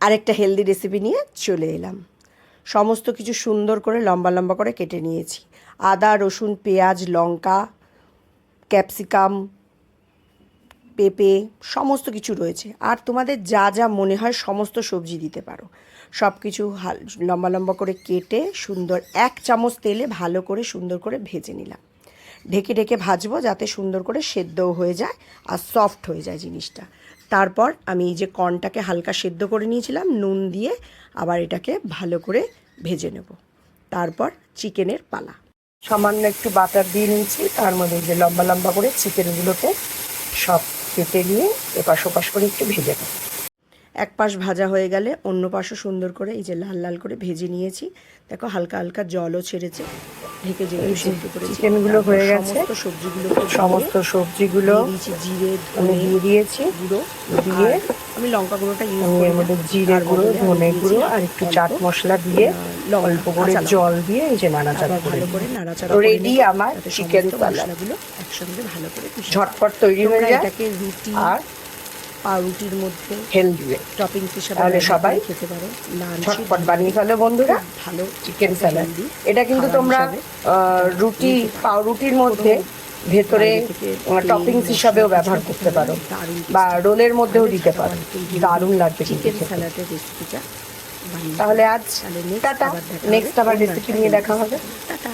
আরেকটা healthy recipe নিয়ে চলে এলাম। সমস্ত কিছু সুন্দর করে লম্বা লম্বা করে কেটে নিয়েছি। আদা, রসুন, পেঁয়াজ, লঙ্কা, ক্যাপসিকাম, পেঁপে সমস্ত কিছু রয়েছে। আর তোমাদের যা যা মনে হয় সমস্ত সবজি দিতে পারো। সব কিছু লম্বা লম্বা করে কেটে সুন্দর 1 চামচ তেলে ভালো করে সুন্দর করে ভেজে নিলাম। ঢেকে ঢেকে ভাজবো যাতে সুন্দর করে সেদ্ধও হয়ে যায় আর সফট হয়ে যায় জিনিসটা। তারপর আমি এই যে কর্নটাকে হালকা সেদ্ধ করে নিয়েছিলাম নুন দিয়ে, আবার এটাকে ভালো করে ভেজে নেব। তারপর চিকেনের পালা। সামান্য একটু বাটার দিয়ে নিয়েছি, তার মধ্যে যে লম্বা লম্বা করে চিকেনগুলোকে সব কেটে নিয়ে এপাশ ওপাশ করে একটু ভেজে নেব। এক পাশ ভাজা হয়ে গেলে অন্য পাশও সুন্দর করে এই যে লাল লাল করে ভেজে নিয়েছি। দেখো হালকা হালকা জলও ছেড়েছে। ঢেকে যেগুলো সেদ্ধ করে চিকেনগুলো হয়ে গেছে, সমস্ত সবজিগুলো দিয়েছি, জিরে ধনে দিয়ে দিয়েছি গুঁড়ো দিয়ে, আমি লঙ্কা গুঁড়োটা ইউজ করি, এর মধ্যে জিরে গুঁড়ো, ধনে গুঁড়ো আর একটু চাট মশলা দিয়ে অল্প করে জল দিয়ে এই যে নাড়াচাড়া ভালো করে নাড়াচাড়া রেডি আমার চিকেন মশলাগুলো একসঙ্গে ভালো করে ঝটপট তৈরি হয়ে যায়। এটাকে রুটি আর পাউরুটির মধ্যে হেলদি টপিংস হিসাবে তাহলে সবাই খেতে পারো। ঝটপট বানিয়ে ফেলো বন্ধুরা, ভালো চিকেন স্যালাড। এটা কিন্তু তোমরা রুটি পাউরুটির মধ্যে ভেতরে টপিংস হিসাবেও ব্যবহার করতে পারো বা রোলের মধ্যেও দিতে পারো, দারুণ লাগবে চিকেন স্যালাডের রেসিপিটা। তাহলে আজ টাটা, নেক্সট আবার রেসিপি নিয়ে দেখা হবে। টাটা।